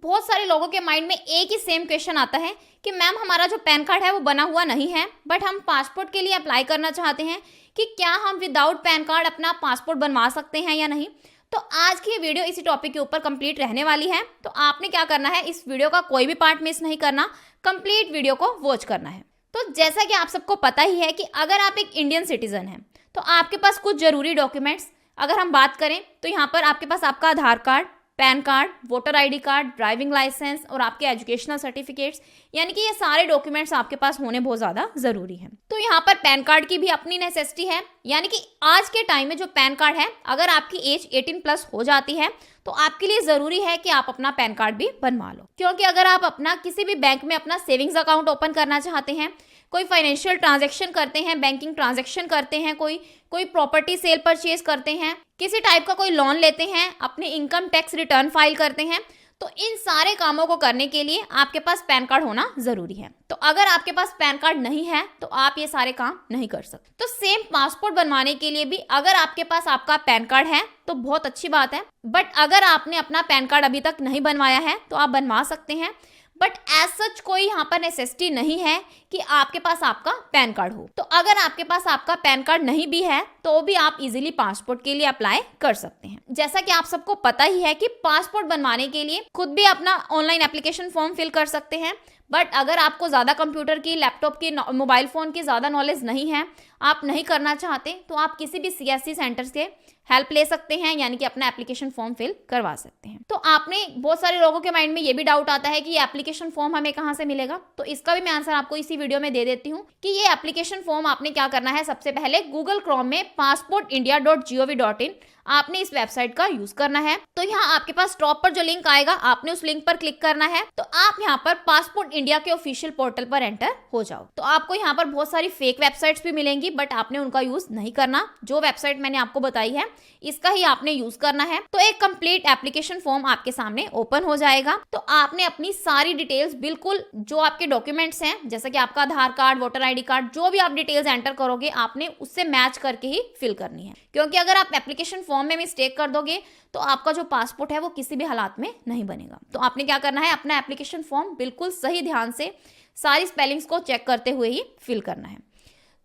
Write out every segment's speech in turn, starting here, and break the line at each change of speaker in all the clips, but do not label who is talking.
बहुत सारे लोगों के माइंड में एक ही सेम क्वेश्चन आता है कि मैम हमारा जो पैन कार्ड है वो बना हुआ नहीं है, बट हम पासपोर्ट के लिए अप्लाई करना चाहते हैं कि क्या हम विदाउट पैन कार्ड अपना पासपोर्ट बनवा सकते हैं या नहीं। तो आज की ये वीडियो इसी टॉपिक के ऊपर कंप्लीट रहने वाली है। तो आपने क्या करना है, इस वीडियो का कोई भी पार्ट मिस नहीं करना, कंप्लीट वीडियो को वॉच करना है। तो जैसा कि आप सबको पता ही है कि अगर आप एक इंडियन सिटीजन हैं तो आपके पास कुछ जरूरी डॉक्यूमेंट्स अगर हम बात करें तो यहाँ पर आपके पास आपका Aadhaar card, pan card, voter ID card, driving licence और आपके एजुकेशनल सर्टिफिकेट्स, यानी कि ये सारे डॉक्यूमेंट्स आपके पास होने बहुत ज़्यादा ज़रूरी हैं। तो यहाँ पर पैन कार्ड की भी अपनी नेसेसिटी है, यानी कि आज के टाइम में जो पैन कार्ड है, अगर आपकी एज 18+ हो जाती है तो आपके लिए ज़रूरी है कि आप अपना पैन कार्ड भी बनवा लो। क्योंकि अगर आप अपना किसी भी बैंक में अपना सेविंग्स अकाउंट ओपन करना चाहते हैं, कोई फाइनेंशियल ट्रांजैक्शन करते हैं, बैंकिंग ट्रांजैक्शन करते हैं, कोई प्रॉपर्टी सेल परचेज करते हैं, किसी टाइप का कोई लोन लेते हैं, अपने इनकम टैक्स रिटर्न फाइल करते हैं, तो इन सारे कामों को करने के लिए आपके पास पैन कार्ड होना जरूरी है। तो अगर आपके पास पैन कार्ड नहीं है तो आप ये सारे काम नहीं कर सकते। तो सेम पासपोर्ट बनवाने के लिए भी अगर आपके पास आपका पैन कार्ड है तो बहुत अच्छी बात है, बट अगर आपने अपना पैन कार्ड अभी तक नहीं बनवाया है तो आप बनवा सकते हैं, बट एज सच कोई यहाँ पर नेसेसिटी नहीं है कि आपके पास आपका पैन कार्ड हो। तो अगर आपके पास आपका पैन कार्ड नहीं भी है तो भी आप इजीली पासपोर्ट के लिए अप्लाई कर सकते हैं। जैसा कि आप सबको पता ही है कि पासपोर्ट बनवाने के लिए खुद भी अपना ऑनलाइन एप्लीकेशन फॉर्म फिल कर सकते हैं, बट अगर आपको ज़्यादा कंप्यूटर की, लैपटॉप की, मोबाइल फ़ोन की ज़्यादा नॉलेज नहीं है, आप नहीं करना चाहते, तो आप किसी भी CSC सेंटर से हेल्प ले सकते हैं, यानी कि अपना एप्लीकेशन फॉर्म फिल करवा सकते हैं। तो आपने बहुत सारे लोगों के माइंड में ये भी डाउट आता है कि ये एप्लीकेशन फॉर्म हमें कहाँ से मिलेगा, तो इसका भी मैं आंसर आपको इसी वीडियो में दे देती हूँ कि ये एप्लीकेशन फॉर्म आपने क्या करना है। सबसे पहले गूगल क्रोम में passportindia.gov.in आपने इस वेबसाइट का यूज करना है। तो यहाँ आपके पास टॉप पर जो लिंक आएगा, आपने उस लिंक पर क्लिक करना है, तो आप यहाँ पर पासपोर्ट इंडिया के ऑफिशियल पोर्टल पर एंटर हो जाओ। तो आपको यहाँ पर बहुत सारी फेक वेबसाइट्स भी मिलेंगी, बट आपने उनका यूज नहीं करना। जो वेबसाइट मैंने आपको बताई है इसका ही आपने यूज करना है। तो एक कंप्लीट एप्लीकेशन फॉर्म आपके सामने ओपन हो जाएगा। तो आपने अपनी सारी डिटेल्स, बिल्कुल जो आपके डॉक्यूमेंट्स हैं, जैसे कि आपका Aadhaar card, voter ID card, जो भी आप डिटेल्स एंटर करोगे आपने उससे मैच करके ही फिल करनी है। क्योंकि अगर आप एप्लीकेशन फॉर्म में मिस्टेक कर दोगे तो आपका जो पासपोर्ट है वो किसी भी हालात में नहीं बनेगा। तो आपने क्या करना है, अपना एप्लीकेशन फॉर्म बिल्कुल सही ध्यान से सारी स्पेलिंग्स को चेक करते हुए ही फिल करना है।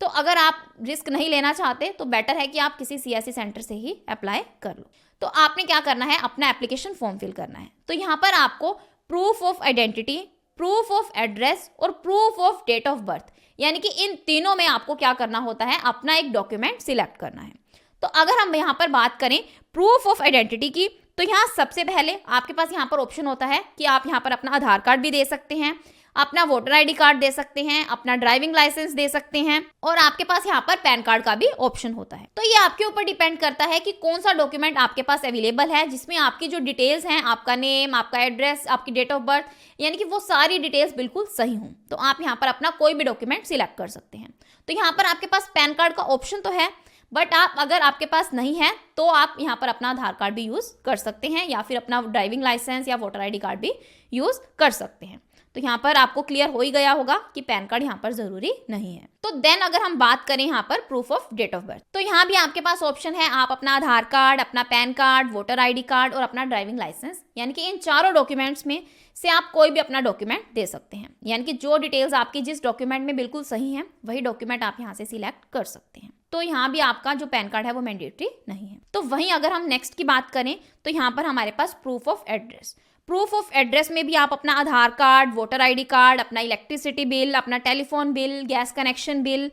तो अगर आप रिस्क नहीं लेना चाहते तो बेटर है कि आप किसी CSC सेंटर से ही अप्लाई कर लो। तो आपने क्या करना है, अपना एप्लीकेशन फॉर्म फिल करना है। तो यहाँ पर आपको proof of identity, proof of address और proof of date of birth, यानी कि इन तीनों में आपको क्या करना होता है, अपना एक डॉक्यूमेंट सिलेक्ट करना है। तो अगर हम यहाँ पर बात करें प्रूफ ऑफ आइडेंटिटी की, तो यहाँ सबसे पहले आपके पास यहाँ पर ऑप्शन होता है कि आप यहाँ पर अपना आधार कार्ड भी दे सकते हैं, अपना वोटर आईडी कार्ड दे सकते हैं, अपना ड्राइविंग लाइसेंस दे सकते हैं, और आपके पास यहाँ पर पैन कार्ड का भी ऑप्शन होता है। तो ये आपके ऊपर डिपेंड करता है कि कौन सा डॉक्यूमेंट आपके पास अवेलेबल है, जिसमें आपकी जो डिटेल्स हैं, आपका नेम, आपका एड्रेस, आपकी डेट ऑफ बर्थ, यानी कि वो सारी डिटेल्स बिल्कुल सही हों। तो आप यहाँ पर अपना कोई भी डॉक्यूमेंट सिलेक्ट कर सकते हैं। तो यहाँ पर आपके पास पैन कार्ड का ऑप्शन तो है, बट आप अगर आपके पास नहीं है तो आप यहाँ पर अपना आधार कार्ड भी यूज़ कर सकते हैं, या फिर अपना ड्राइविंग लाइसेंस या वोटर आईडी कार्ड भी यूज़ कर सकते हैं। तो यहाँ पर आपको क्लियर हो ही गया होगा कि पैन कार्ड यहाँ पर जरूरी नहीं है। तो देन अगर हम बात करें यहाँ पर proof of date of birth, तो यहाँ भी आपके पास ऑप्शन है, आप अपना आधार कार्ड, अपना PAN card, voter ID card और अपना ड्राइविंग लाइसेंस, यानी कि इन चारों डॉक्यूमेंट्स में से आप कोई भी अपना डॉक्यूमेंट दे सकते हैं। यानी कि जो डिटेल्स आपकी जिस डॉक्यूमेंट में बिल्कुल सही है वही डॉक्यूमेंट आप यहाँ से सिलेक्ट कर सकते हैं। तो यहाँ भी आपका जो पैन कार्ड है वो मैंडेटरी नहीं है। तो वहीं अगर हम नेक्स्ट की बात करें तो यहाँ पर हमारे पास proof of address, proof of address में भी आप अपना Aadhaar card, voter ID card, अपना इलेक्ट्रिसिटी बिल, अपना telephone bill, gas connection bill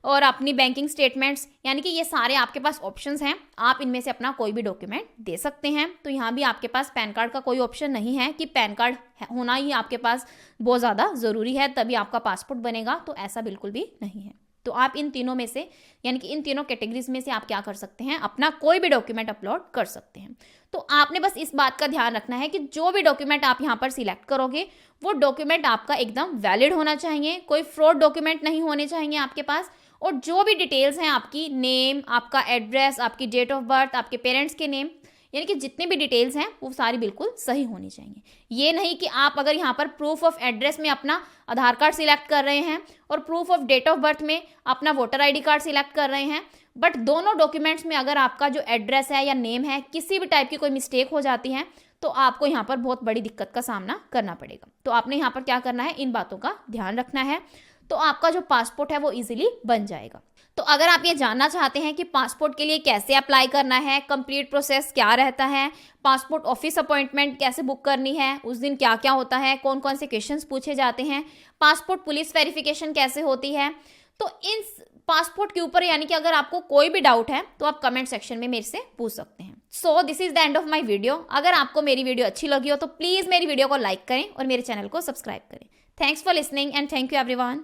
और अपनी बैंकिंग स्टेटमेंट्स, यानी कि ये सारे आपके पास ऑप्शंस हैं। आप इनमें से अपना कोई भी डॉक्यूमेंट दे सकते हैं। तो यहाँ भी आपके पास पैन कार्ड का कोई ऑप्शन नहीं है कि पैन कार्ड होना ही आपके पास बहुत ज़्यादा ज़रूरी है तभी आपका पासपोर्ट बनेगा, तो ऐसा बिल्कुल भी नहीं है। तो आप इन तीनों में से, यानी कि इन तीनों कैटेगरीज में से आप क्या कर सकते हैं, अपना कोई भी डॉक्यूमेंट अपलोड कर सकते हैं। तो आपने बस इस बात का ध्यान रखना है कि जो भी डॉक्यूमेंट आप यहाँ पर सिलेक्ट करोगे वो डॉक्यूमेंट आपका एकदम वैलिड होना चाहिए, कोई फ्रॉड डॉक्यूमेंट नहीं होने चाहिए आपके पास, और जो भी डिटेल्स हैं, आपकी नेम, आपका एड्रेस, आपकी डेट ऑफ बर्थ, आपके पेरेंट्स के नेम, यानी कि जितनी भी डिटेल्स हैं वो सारी बिल्कुल सही होनी चाहिए। ये नहीं कि आप अगर यहाँ पर प्रूफ ऑफ एड्रेस में अपना आधार कार्ड सिलेक्ट कर रहे हैं और proof of date of birth में अपना वोटर आईडी कार्ड सिलेक्ट कर रहे हैं, बट दोनों डॉक्यूमेंट्स में अगर आपका जो एड्रेस है या नेम है किसी भी टाइप की कोई मिस्टेक हो जाती है तो आपको यहाँ पर बहुत बड़ी दिक्कत का सामना करना पड़ेगा। तो आपने यहाँ पर क्या करना है, इन बातों का ध्यान रखना है, तो आपका जो पासपोर्ट है वो इजीली बन जाएगा। तो अगर आप ये जानना चाहते हैं कि पासपोर्ट के लिए कैसे अप्लाई करना है, कंप्लीट प्रोसेस क्या रहता है, पासपोर्ट ऑफिस अपॉइंटमेंट कैसे बुक करनी है, उस दिन क्या क्या होता है, कौन कौन से क्वेश्चंस पूछे जाते हैं, पासपोर्ट पुलिस वेरिफिकेशन कैसे होती है, तो इन पासपोर्ट के ऊपर यानी कि अगर आपको कोई भी डाउट है तो आप कमेंट सेक्शन में मेरे से पूछ सकते हैं। So this is the end of my video. अगर आपको मेरी वीडियो अच्छी लगी हो तो प्लीज़ मेरी वीडियो को लाइक करें और मेरे चैनल को सब्सक्राइब करें। Thanks for listening and thank you everyone.